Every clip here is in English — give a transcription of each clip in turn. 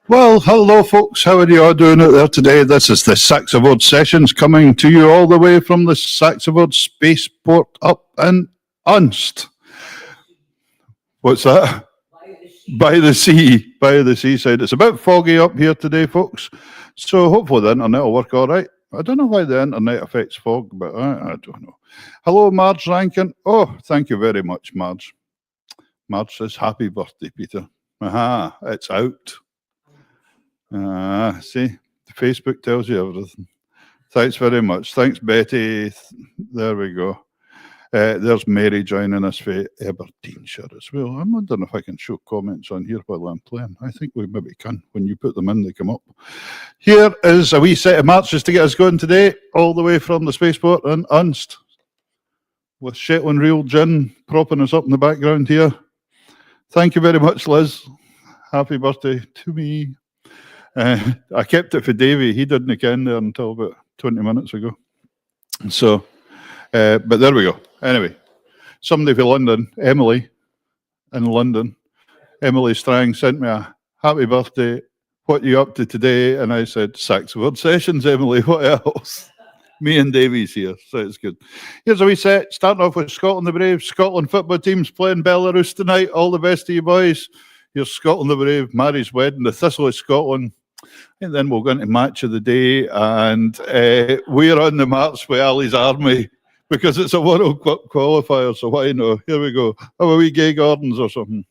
Well, hello folks, how are you all doing out there today? This is the SaxaVord Sessions coming to you all the way from the SaxaVord Spaceport up in Unst. What's that? By the seaside. It's a bit foggy up here today, folks, so hopefully the internet will work all right. I don't know why the internet affects fog, but I don't know. Hello, Marge Rankin. Oh, thank you very much, Marge. Marge says, happy birthday, Peter. Aha, it's out. See, Facebook tells you everything. Thanks very much. Thanks, Betty. There we go. There's Mary joining us for Aberdeenshire as well. I'm wondering if I can show comments on here while I'm playing. I think we maybe can. When you put them in, they come up. Here is a wee set of marches to get us going today, all the way from the spaceport in Unst, with Shetland Real Gin propping us up in the background here. Thank you very much, Liz. Happy birthday to me. I kept it for Davey. He didn't get in there until about 20 minutes ago. So, but there we go. Anyway, somebody from London, Emily, in London, Emily Strang sent me a happy birthday. What are you up to today? And I said, SaxaVord Sessions, Emily. What else? Me and Davey's here, so it's good. Here's a wee set, starting off with Scotland the Brave. Scotland football team's playing Belarus tonight. All the best to you boys. Here's Scotland the Brave, Mary's Wedding, the Thistle of Scotland. And then we'll go into match of the day, and we're on the march with Ali's Army because it's a World Cup qualifier, so why not? Here we go. Have a wee Gay Gardens or something.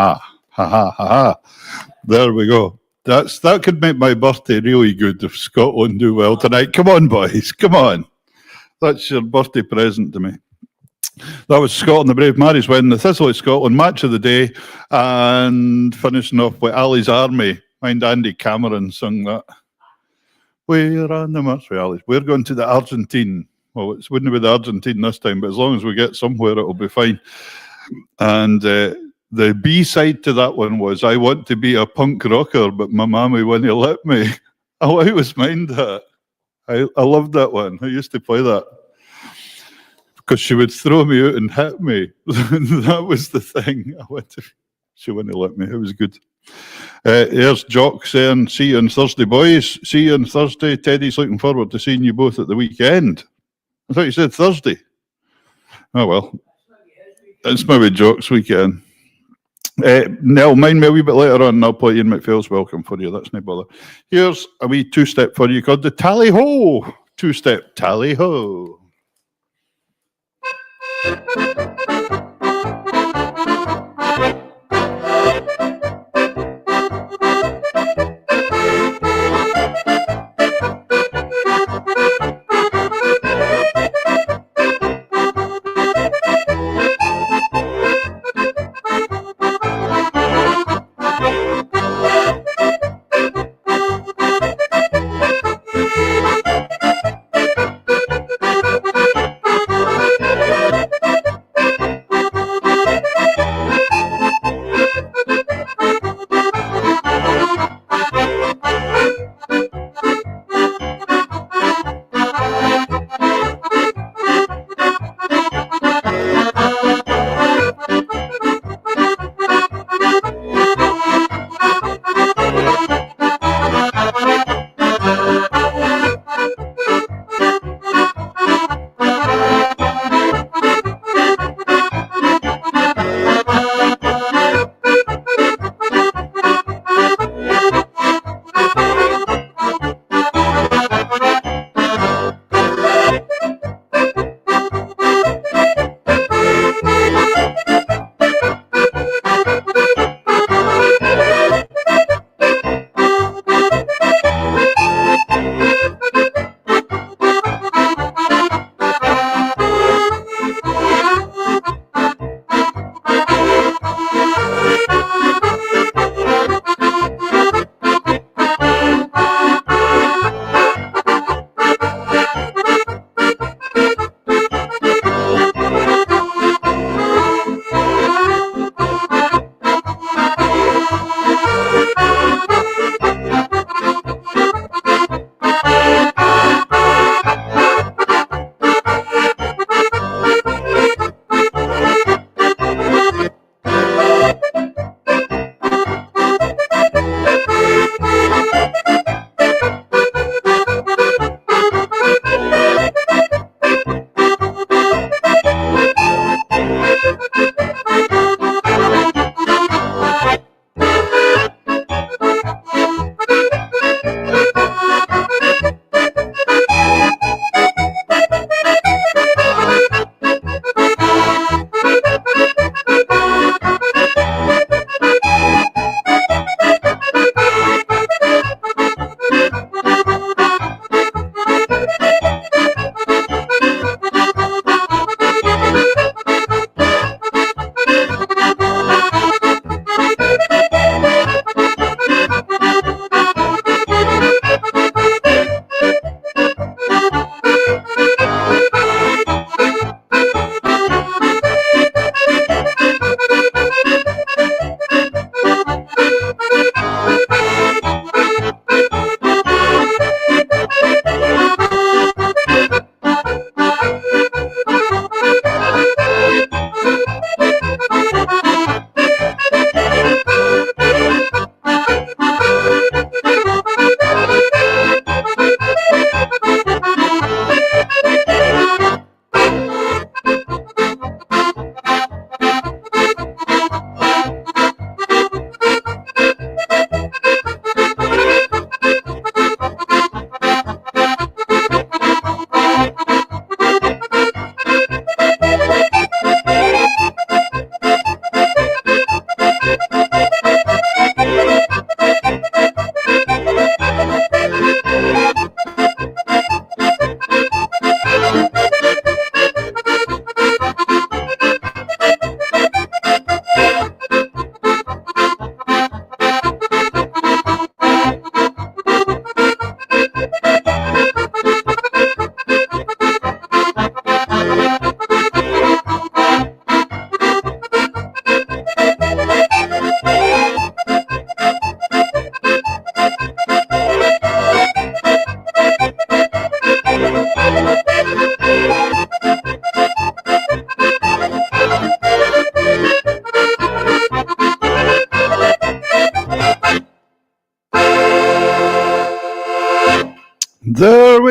Ha ha ha. There we go. That could make my birthday really good if Scotland do well tonight. Come on, boys. Come on. That's your birthday present to me. That was Scotland, the Brave Marys winning the Thistle of Scotland match of the day, and finishing off with Ali's Army. Mind Andy Cameron sung that. We're on the march with Ali. We're going to the Argentine. Well, it wouldn't be the Argentine this time, but as long as we get somewhere, it'll be fine. And the B-side to that one was, I want to be a punk rocker, but my mammy wouldn't let me. I always mind that. I loved that one. I used to play that. Because she would throw me out and hit me. That was the thing. She wouldn't let me. It was good. Here's Jock saying, see you on Thursday, boys. See you on Thursday. Teddy's looking forward to seeing you both at the weekend. I thought you said Thursday. Oh, well. It's maybe Jock's weekend. Nell, mind me a wee bit later on and I'll play Ian McPhail's Welcome for you. That's no bother. Here's a wee two-step for you called the Tally-Ho. Two-step Tally-Ho.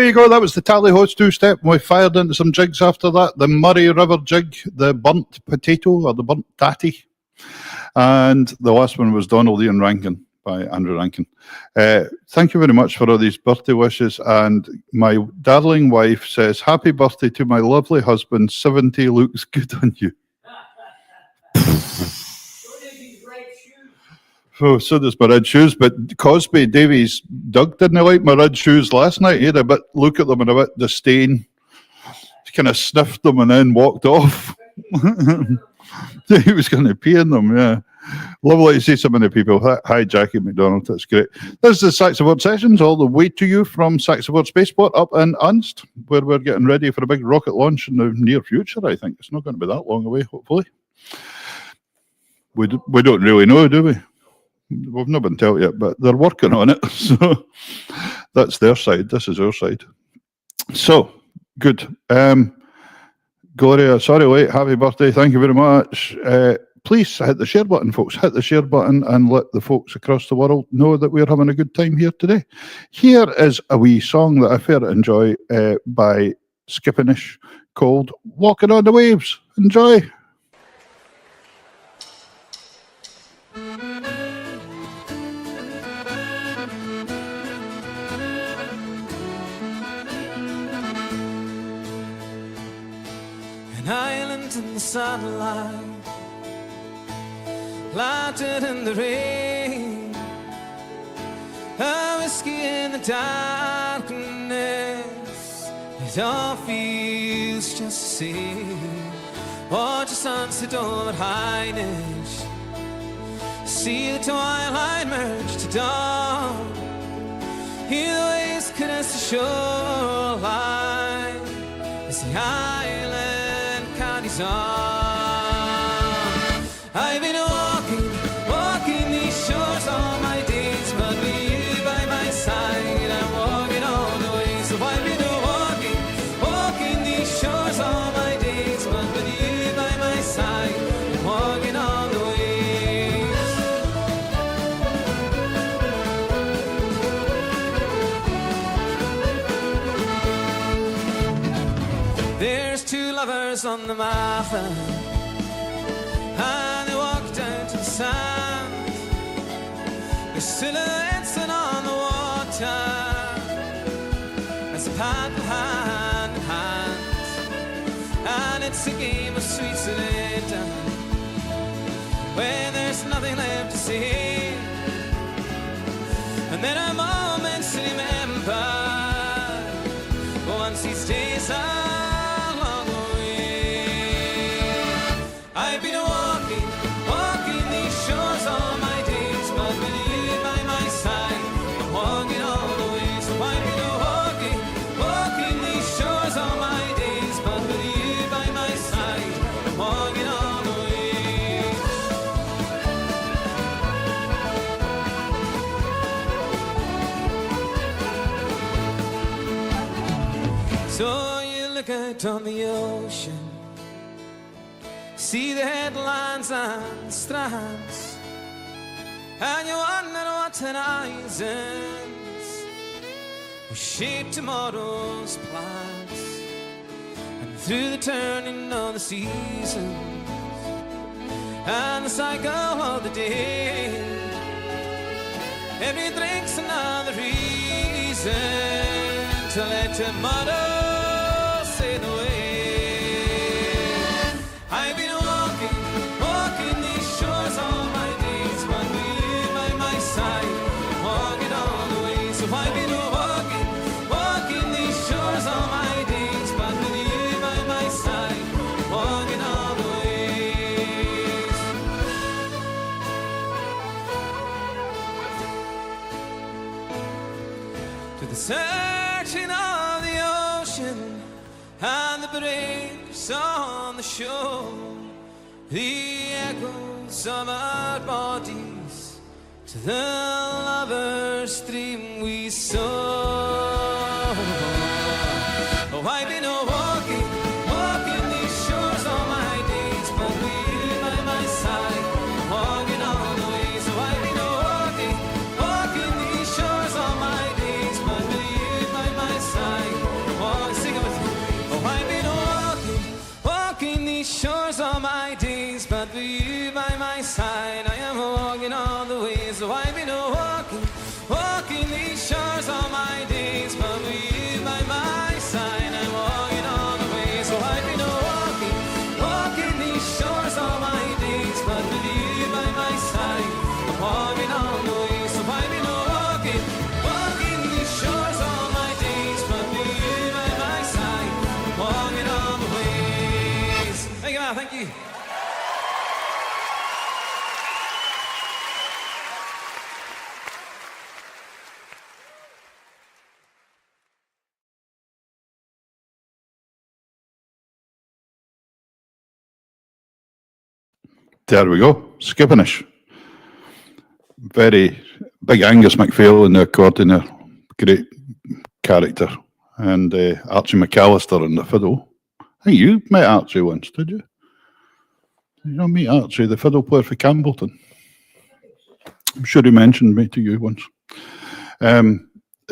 away you go. That was the Tally-Ho's two-step. We fired into some jigs after that. The Murray River jig, the burnt potato or the burnt tatty. And the last one was Donald Ian Rankin by Andrew Rankin. Thank you very much for all these birthday wishes. And my darling wife says, happy birthday to my lovely husband. 70 looks good on you. Oh, so does my red shoes. But Cosby, Davies, Doug didn't like my red shoes last night. He had a bit look at them and a bit disdain. He kind of sniffed them and then walked off. He was going to pee in them, yeah. Lovely to see so many people. Hi, Jackie McDonald. That's great. This is the SaxaVord Sessions, all the way to you from SaxaVord Spaceport up in Unst, where we're getting ready for a big rocket launch in the near future, I think. It's not going to be that long away, hopefully. We don't really know, do we? We've not been told yet, but they're working on it. So that's their side. This is our side. So, good. Gloria, sorry late. Happy birthday. Thank you very much. Please hit the share button, folks. Hit the share button and let the folks across the world know that we're having a good time here today. Here is a wee song that I fairly enjoy by Skippinish called Walking on the Waves. Enjoy. An island in the sunlight, lighted in the rain, a whiskey in the darkness, it all feels just the same. Watch the sunset over Heinisch, see the twilight merge to dawn, hear the waves caress the shoreline, as the island carries on. I've been walking these shores all my days, but with you by my side, I'm walking all the way. So I've been walking these shores all my days, but with you by my side, I'm walking all the way. There's two lovers on the Martha, and they walk down to the sand. Their silhouettes are on the water as they paddle hand in hand, and it's a game of sweet Solita where there's nothing left to say, and there are moments to remember once these days are long away. I've been walking these shores all my days, but with you by my side, I'm walking all the way. So I've been walking these shores all my days, but with you by my side, I'm walking all the way. So you look out on the ocean, see the headlines and the strands, and you wonder what horizons will shape tomorrow's plans. And through the turning of the seasons and the cycle of the day, every drink's another reason to let tomorrow sail away. I've been walking these shores all my days, but with you by my side, I'm walking all the way. So I've been walking these shores all my days, but with you by my side, I'm walking all the ways. To the searching of the ocean and the breakers on the shore, the echoes of our bodies, to the lover's dream we saw. Oh, I've been walking these shores all my days, but with you by my side, I'm walking all the way. So I've been walking these shores all my days, but with you by my side, There we go. Skippinish. Very big Angus MacPhail, the accordion, great character. And Archie McAllister in the fiddle. I think you met Archie once, did you? Did you not meet Archie, the fiddle player for Campbellton? I'm sure he mentioned me to you once.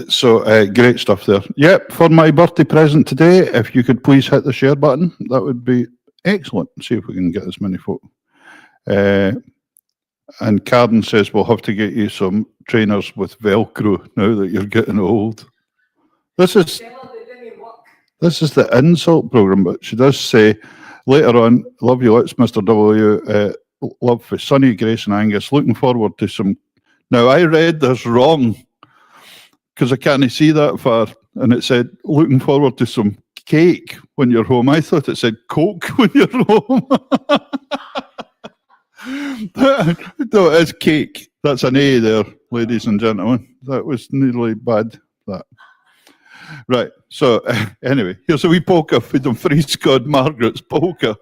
So great stuff there. Yep, for my birthday present today, if you could please hit the share button, that would be excellent. See if we can get as many folk. And Carden says we'll have to get you some trainers with Velcro now that you're getting old. This is the insult program, but she does say later on, love you lots, Mr. W. Love for Sonny, Grace and Angus. Looking forward to some. Now, I read this wrong because I can't see that far. And it said, looking forward to some cake when you're home. I thought it said Coke when you're home. No, it is cake. That's an A there, ladies and gentlemen. That was nearly bad, that. Right, so anyway, here's a wee polka for the free Scod Margaret's polka.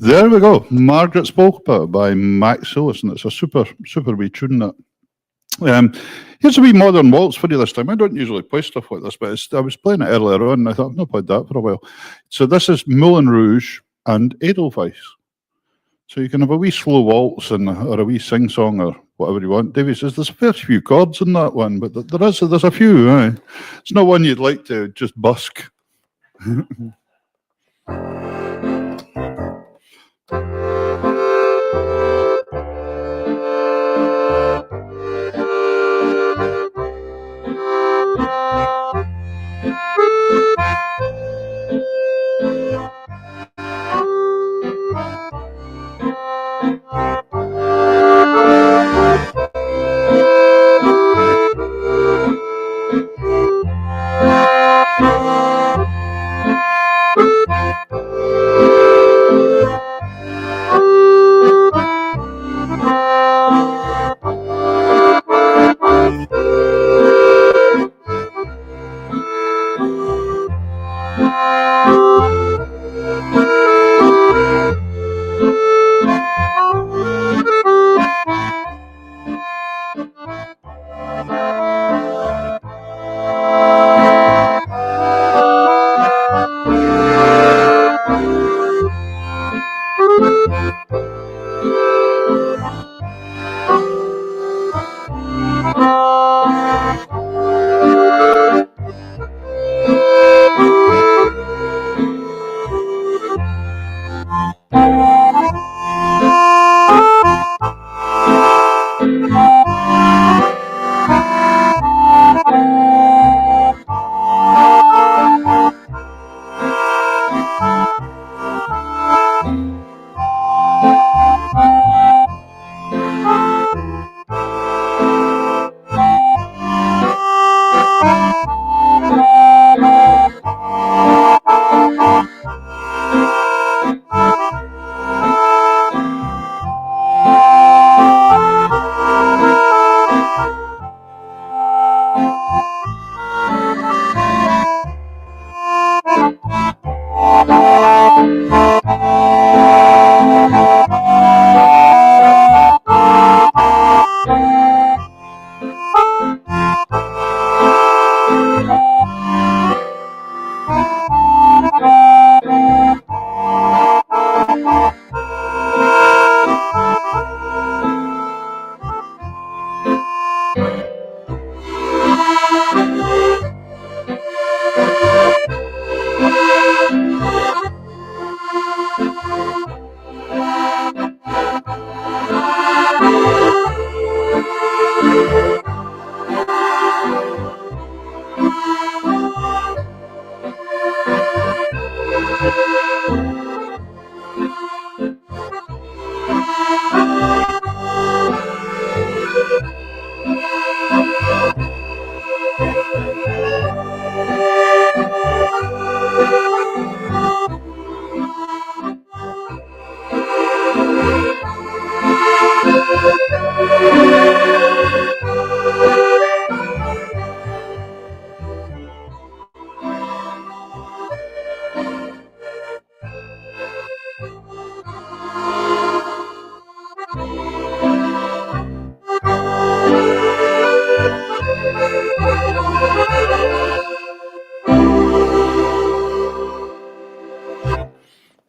There we go. Margaret's Polka by Max Hillis, and it's a super wee tune, that. Here's a wee modern waltz for you this time. I don't usually play stuff like this, but I was playing it earlier on, and I thought, I've not played that for a while. So this is Moulin Rouge and Edelweiss. So you can have a wee slow waltz or a wee sing-song or whatever you want. Davey says there's a fair few chords in that one, but there's a few. It's not one you'd like to just busk.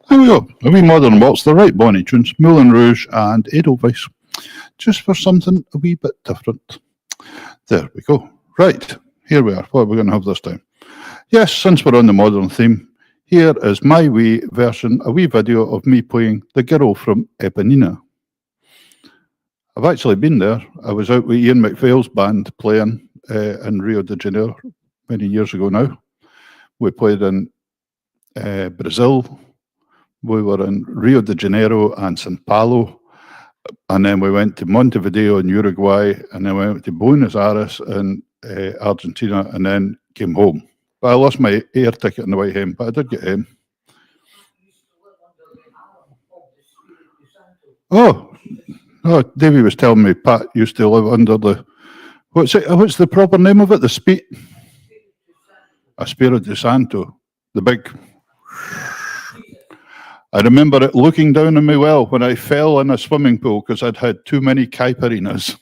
There we go. A wee modern waltz, the right bonny tunes, Moulin Rouge and Edelweiss. Just for something a wee bit different. There we go. Right, here we are. What are we going to have this time? Yes, since we're on the modern theme, here is my wee version, a wee video of me playing The Girl from Ipanema. I've actually been there. I was out with Ian McPhail's band playing in Rio de Janeiro many years ago now. We played in Brazil. We were in Rio de Janeiro and Sao Paulo. And then we went to Montevideo in Uruguay. And then we went to Buenos Aires in Argentina and then came home. But I lost my air ticket on the way home, but I did get home. Oh, Davey was telling me Pat used to live under the, what's the proper name of it? The Espírito Santo, the big. I remember it looking down on me well when I fell in a swimming pool because I'd had too many caipirinhas.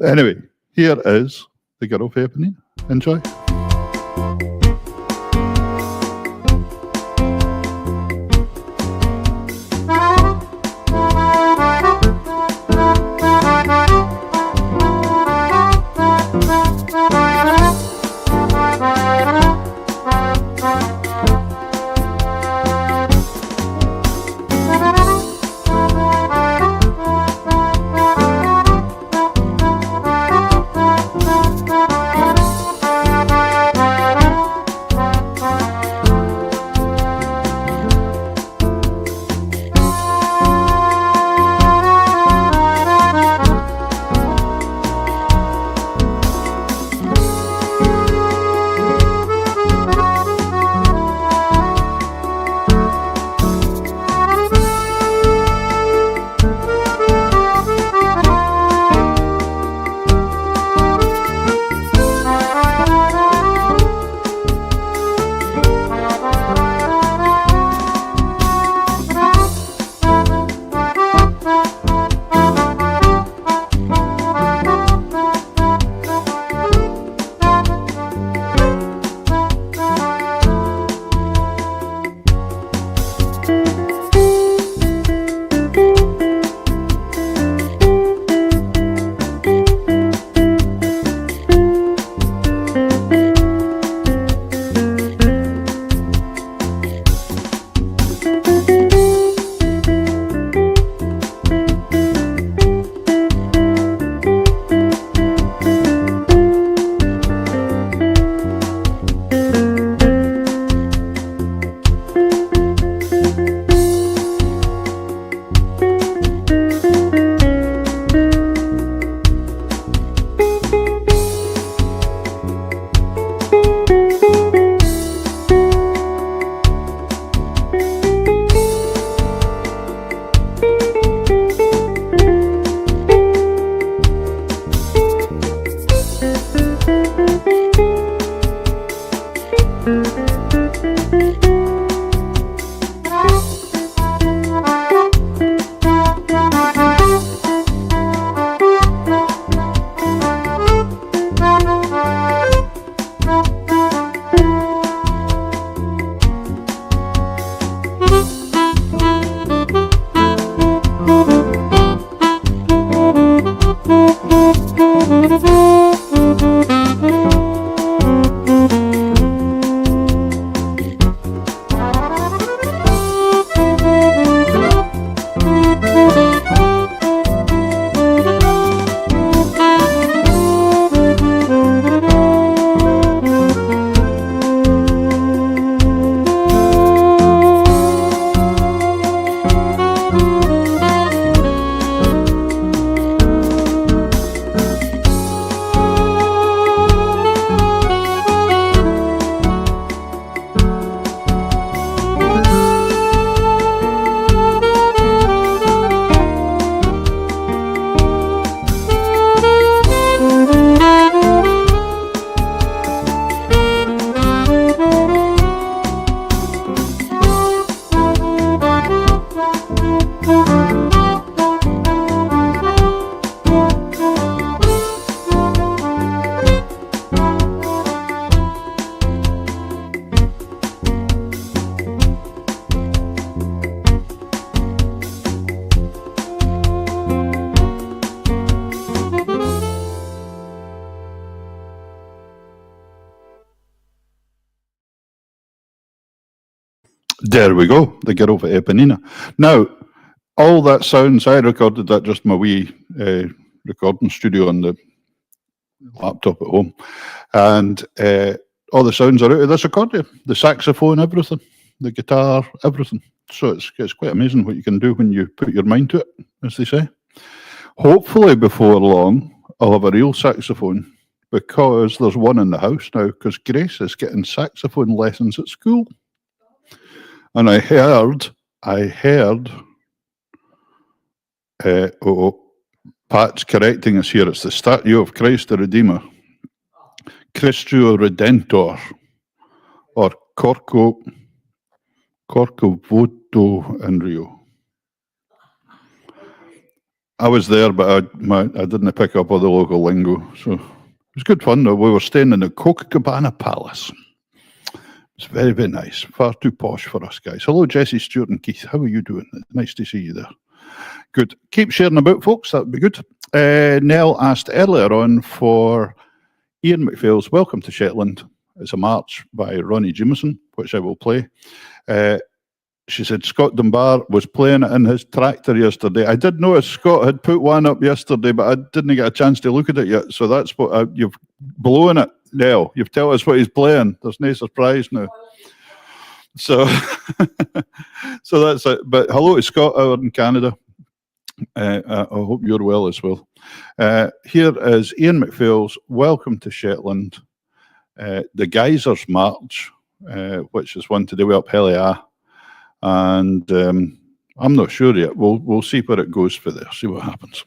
Anyway, here is The Girl from Ipanema. Enjoy. Thank you. There we go, the girl for Eponina. Now, all that sounds, I recorded that just in my wee recording studio on the laptop at home. And all the sounds are out of this accordion, the saxophone, everything, the guitar, everything. So it's quite amazing what you can do when you put your mind to it, as they say. Hopefully before long, I'll have a real saxophone, because there's one in the house now, because Grace is getting saxophone lessons at school. And I heard, Pat's correcting us here, it's the statue of Christ the Redeemer, Christio Redentor, or Corcovado in Rio. I was there, but I didn't pick up all the local lingo, so it was good fun though. We were staying in the Copacabana Palace. It's very, very nice. Far too posh for us guys. Hello, Jesse, Stuart, and Keith. How are you doing? Nice to see you there. Good. Keep sharing about, folks. That would be good. Nell asked earlier on for Ian McPhail's Welcome to Shetland. It's a march by Ronnie Jameson, which I will play. She said Scott Dunbar was playing it in his tractor yesterday. I did notice Scott had put one up yesterday, but I didn't get a chance to look at it yet. So that's what you've blown it, Nell. You've told us what he's playing. There's no surprise now. So, so that's it. But hello to Scott out in Canada. I hope you're well as well. Here is Ian McPhail's Welcome to Shetland, the Geysers March, which is one to do up Helliah. And I'm not sure yet. We'll see where it goes for there, see what happens.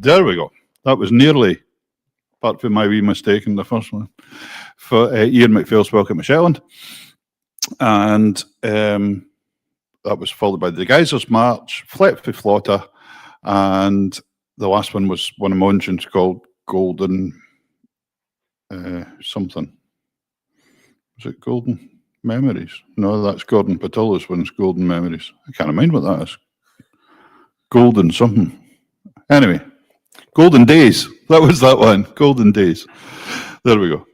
There we go. That was nearly, apart from my wee mistake in the first one, for Ian McPhail's Welcome to Shetland. And that was followed by the Geysers March, Flep for Flotta, and the last one was one of my own tunes called Golden something. Was it Golden Memories? No, that's Gordon Patullo's one's Golden Memories. I can't remember what that is. Golden something. Anyway, Golden Days. That was that one. Golden Days. There we go.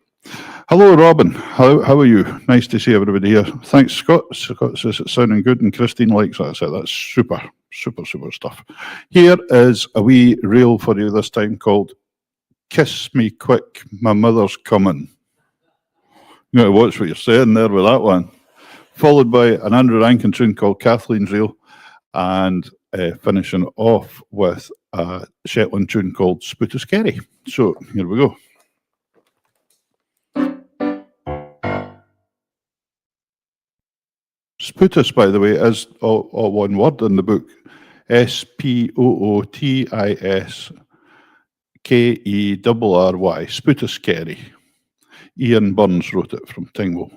Hello, Robin. How are you? Nice to see everybody here. Thanks, Scott. Scott says it's sounding good, and Christine likes that. So that's super, super, super stuff. Here is a wee reel for you this time called Kiss Me Quick, My Mother's Coming. You got to watch what you're saying there with that one. Followed by an Andrew Rankin tune called Kathleen's Reel, and finishing off with a Shetland tune called Spooty Scary. So here we go. Spootus, by the way, is all one word in the book. SPOOTISKERRY. Spootus Scary. Ian Burns wrote it from Tingwell.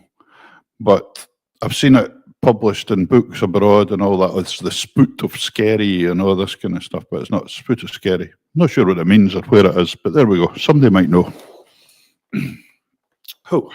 But I've seen it published in books abroad and all that. It's the spoot of scary and all this kind of stuff, but it's not Spootus Scary. Not sure what it means or where it is, but there we go. Somebody might know. Oh.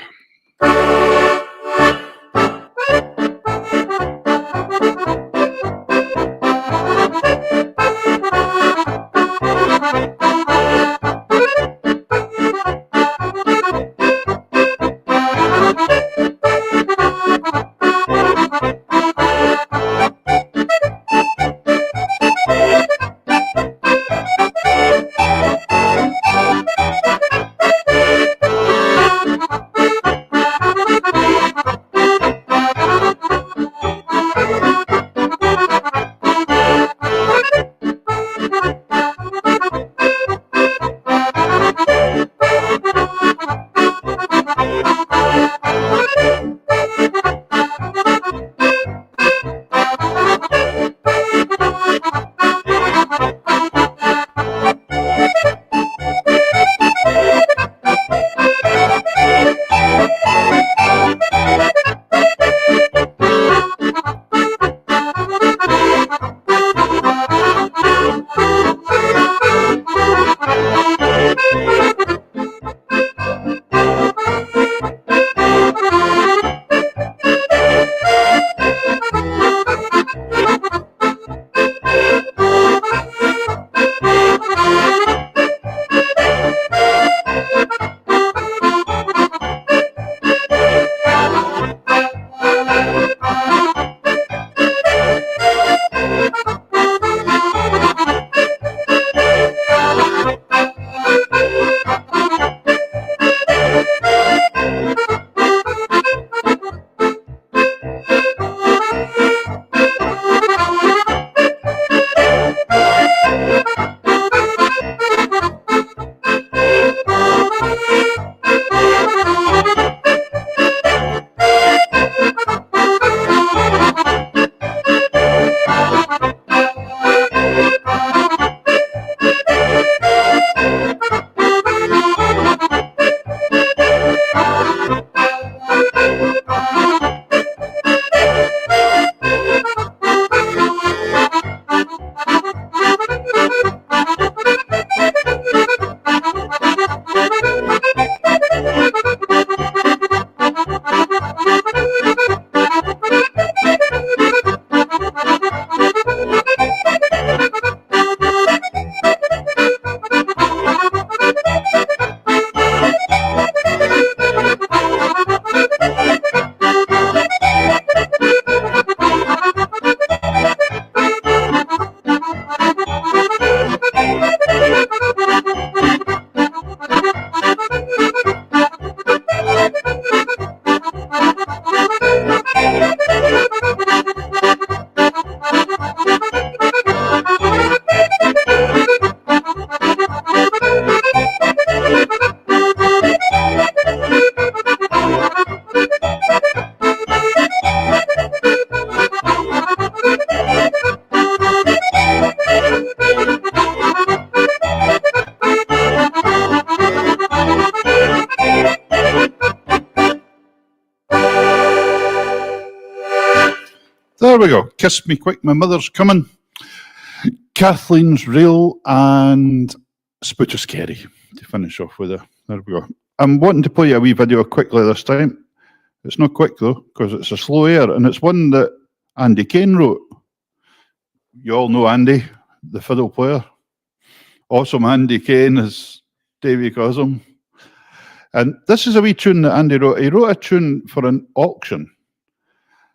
there we go. Kiss Me Quick, My Mother's Coming. Kathleen's Real and Spoot of Scary to finish off with. There we go. I'm wanting to play you a wee video quickly this time. It's not quick though, because it's a slow air, and it's one that Andy Kane wrote. You all know Andy, the fiddle player. Awesome Andy Kane, as Davey calls him. And this is a wee tune that Andy wrote. He wrote a tune for an auction,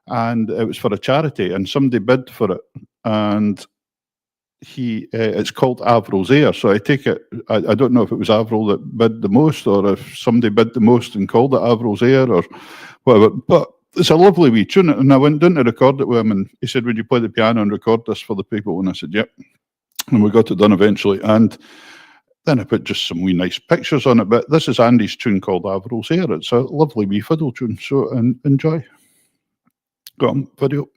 and it was for a charity, and somebody bid for it. And it's called Avril's Air. So I take it, I don't know if it was Avril that bid the most, or if somebody bid the most and called it Avril's Air or whatever. But it's a lovely wee tune. And I went down to record it with him, and he said, would you play the piano and record this for the people? And I said, yep. And we got it done eventually. And then I put just some wee nice pictures on it. But this is Andy's tune called Avril's Air. It's a lovely wee fiddle tune. So enjoy. Got on video.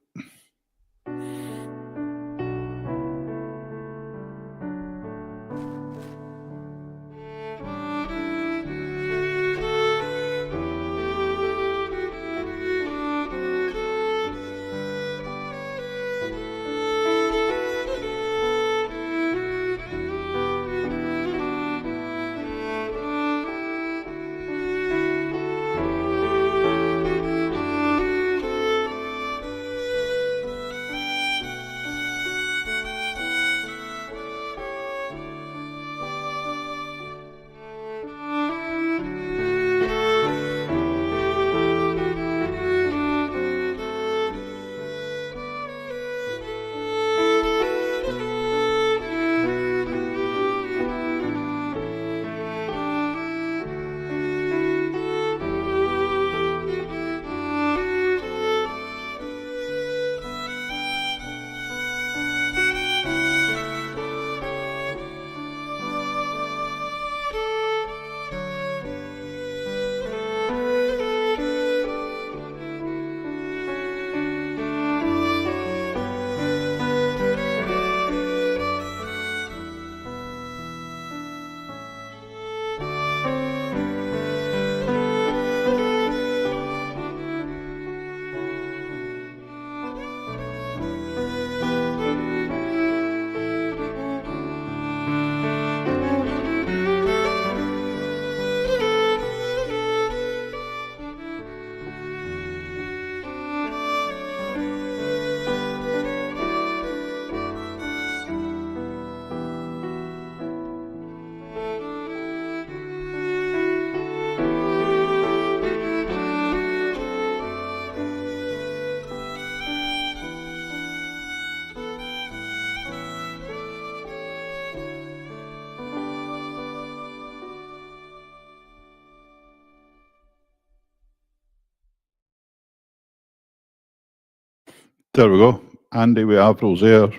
There we go. Andy with Avril's Air.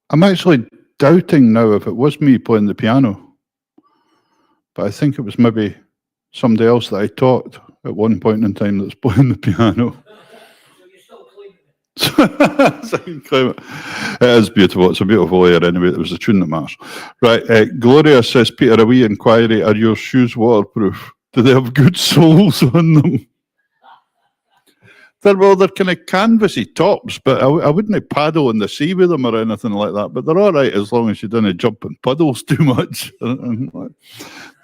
I'm actually doubting now if it was me playing the piano, but I think it was maybe somebody else that I taught at one point in time that's playing the piano. So you're still claiming it? So I can claim it. It is beautiful. It's a beautiful air anyway. It was the tune that matters. Right. Gloria says, Peter, a wee inquiry. Are your shoes waterproof? Do they have good soles on them? They're kind of canvassy tops, but I wouldn't paddle in the sea with them or anything like that. But they're all right as long as you don't jump in puddles too much.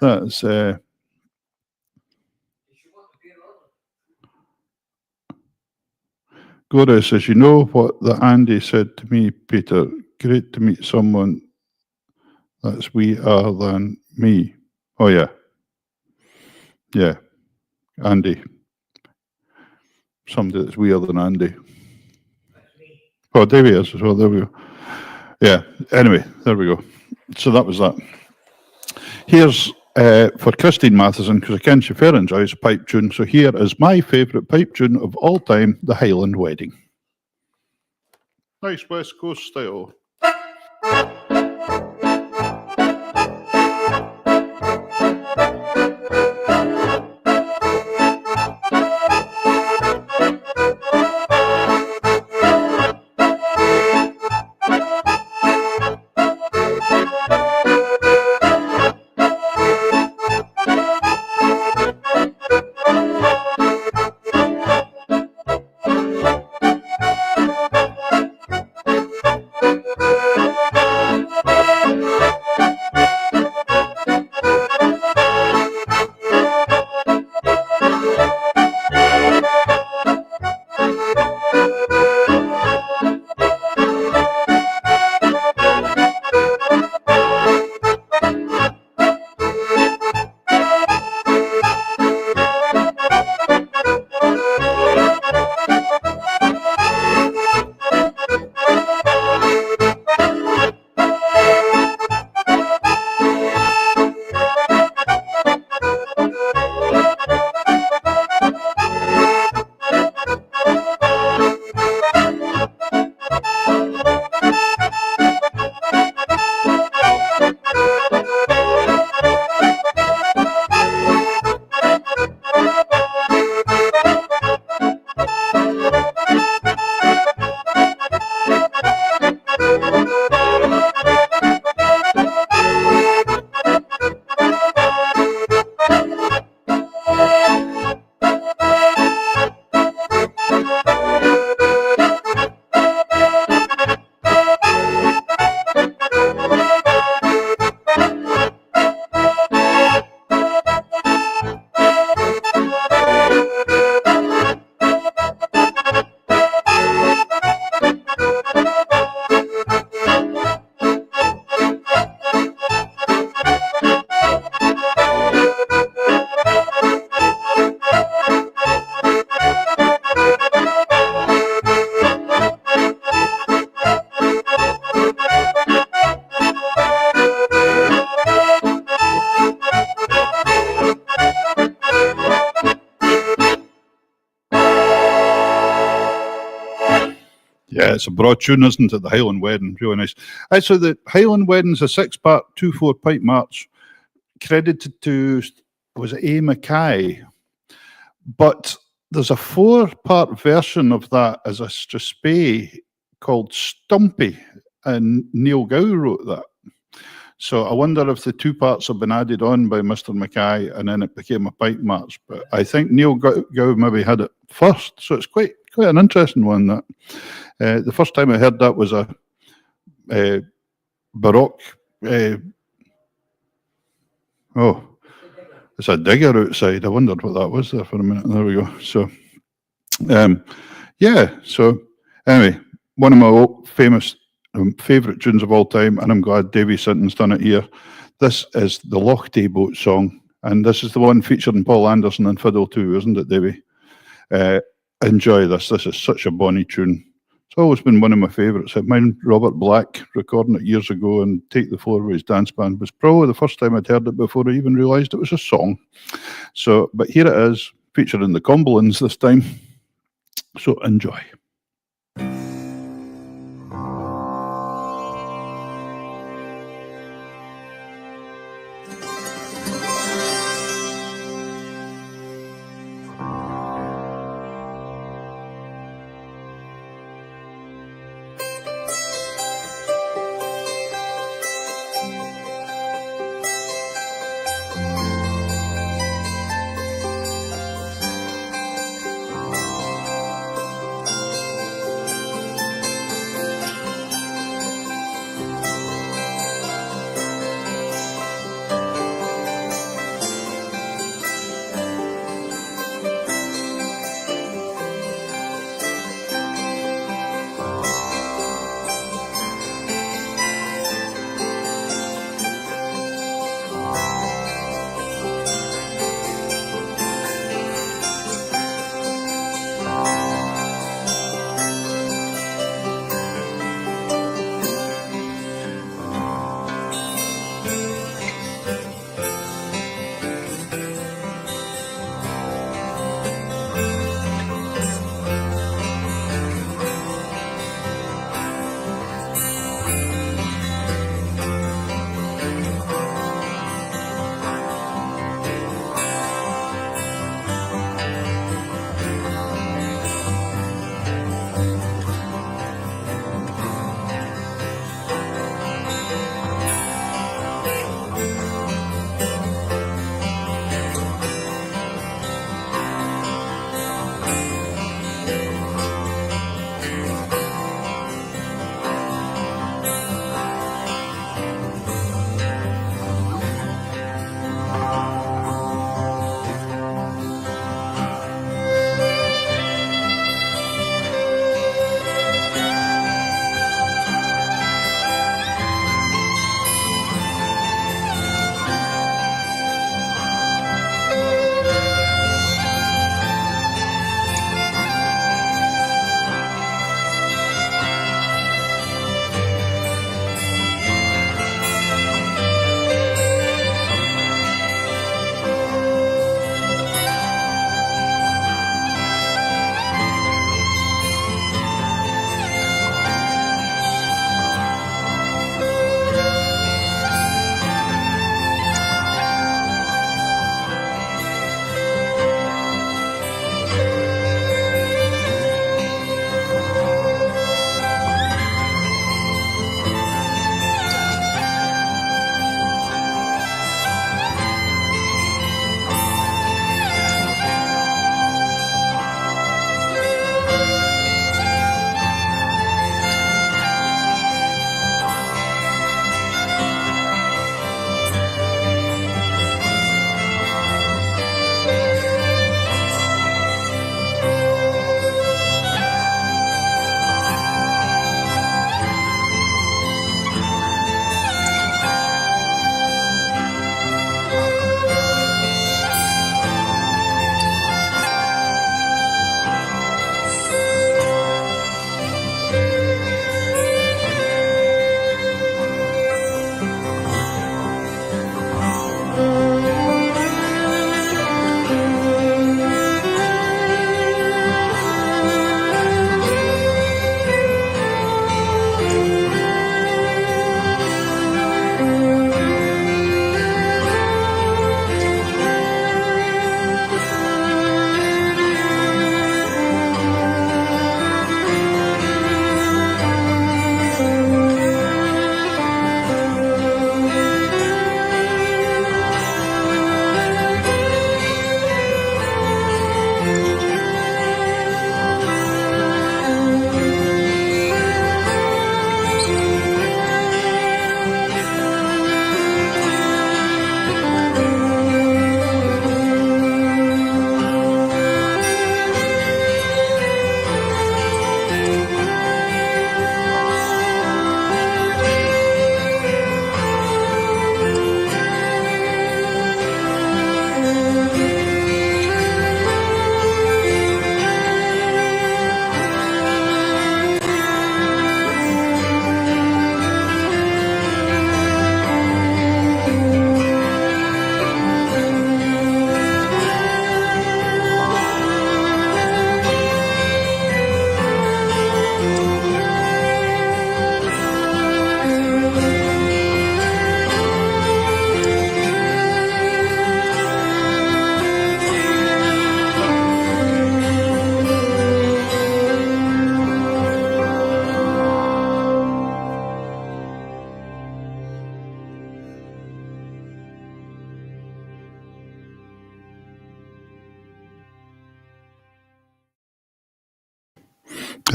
That's Gloria says, you know what the Andy said to me, Peter? Great to meet someone that's weer than me. Oh yeah, yeah, Andy. Somebody that's weirder than Andy. Oh, Davey is as well. There we go. Yeah. Anyway, there we go. So that was that. Here's for Christine Matheson, because I can she fair enjoys a pipe tune. So here is my favourite pipe tune of all time, The Highland Wedding. Nice West Coast style. Yeah, it's a broad tune, isn't it? The Highland Wedding, really nice. Actually, the Highland Wedding's a 6-part 2/4 pipe march, credited to, was it A. Mackay? But there's a 4-part version of that as a strathspey called Stumpy, and Neil Gow wrote that. So I wonder if the 2 parts have been added on by Mr. Mackay and then it became a pipe march. But I think Neil Gow maybe had it first, so it's quite an interesting one. That the first time I heard that was a Baroque. It's a digger outside. I wondered what that was there for a minute. There we go. So, yeah. So anyway, one of my famous favourite tunes of all time, and I'm glad Davy Sinton's done it here. This is the Lochte Boat song, and this is the one featuring Paul Anderson and Fiddle too, isn't it, Davy? Enjoy this. This is such a bonny tune. It's always been one of my favourites. Mine, Robert Black, recording it years ago and Take the Floor with his dance band, was probably the first time I'd heard it before I even realised it was a song. So, but here it is, featuring the Cumberlands this time. So enjoy.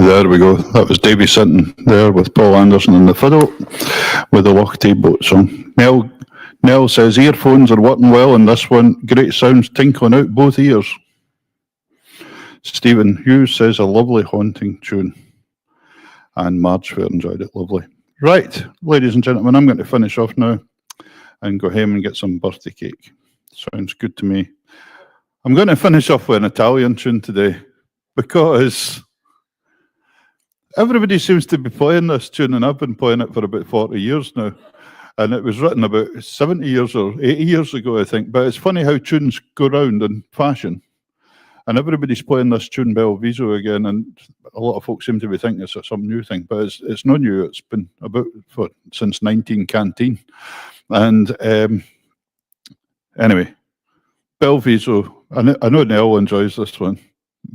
There we go. That was Davy Sinton there with Paul Anderson in the fiddle with the Loch Boat song. Nell says earphones are working well and this one. Great sounds tinkling out both ears. Stephen Hughes says a lovely haunting tune. And Marge Fair enjoyed it. Lovely. Right, ladies and gentlemen, I'm going to finish off now and go home and get some birthday cake. Sounds good to me. I'm going to finish off with an Italian tune today because everybody seems to be playing this tune, and I've been playing it for about 40 years now. And it was written about 70 years or 80 years ago, I think. But it's funny how tunes go round in fashion. And everybody's playing this tune, Bel Viso, again. And a lot of folks seem to be thinking it's some new thing. But it's not new. It's been about since 19 Canteen. And anyway, Bel Viso. I know Nell enjoys this one.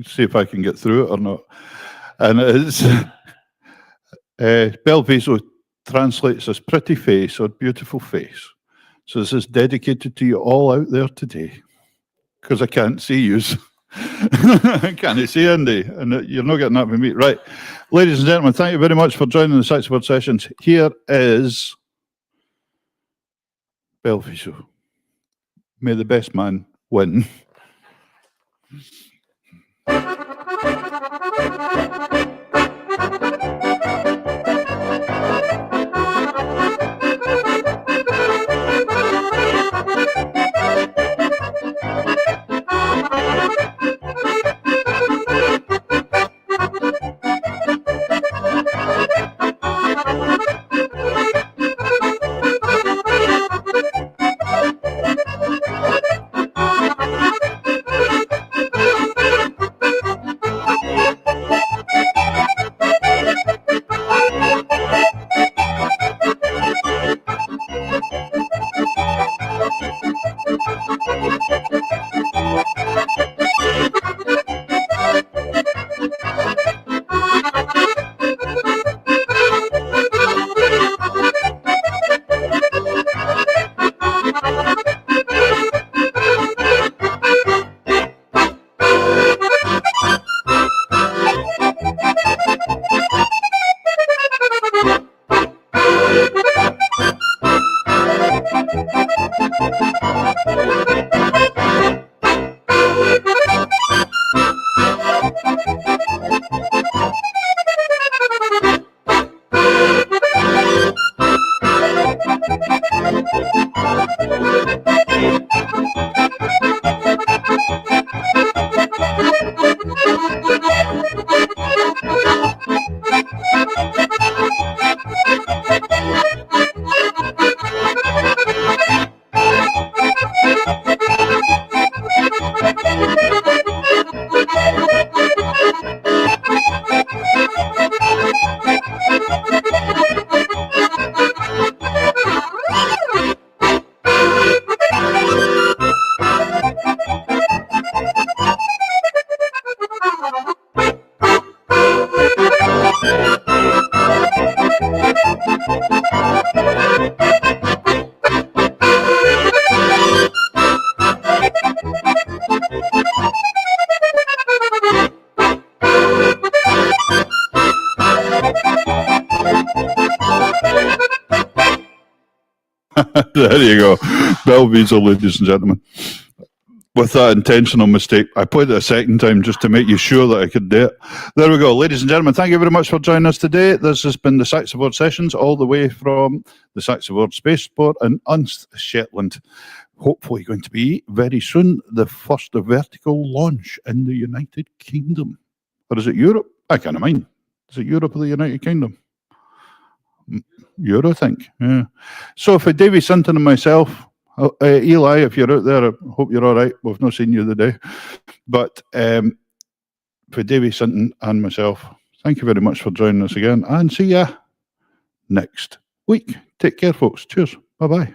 See if I can get through it or not. And it's Bel Viso translates as pretty face or beautiful face. So this is dedicated to you all out there today, because I can't see yous. I can't see Andy, and you're not getting that with me. Right, ladies and gentlemen, thank you very much for joining the SaxaVord Sessions. Here is Bel Viso. May the best man win. There you go. Bel Viso, ladies and gentlemen. With that intentional mistake, I played it a second time just to make you sure that I could do it. There we go. Ladies and gentlemen, thank you very much for joining us today. This has been the SaxaVord Sessions, all the way from the SaxaVord Spaceport in Unst, Shetland. Hopefully going to be very soon the first vertical launch in the United Kingdom. Or is it Europe? I can't mind. Is it Europe or the United Kingdom? Euro, I think. Yeah. So for Davy Sinton and myself, Eli, if you're out there, I hope you're all right. We've not seen you today. But for Davy Sinton and myself, thank you very much for joining us again, and see ya next week. Take care, folks. Cheers. Bye-bye.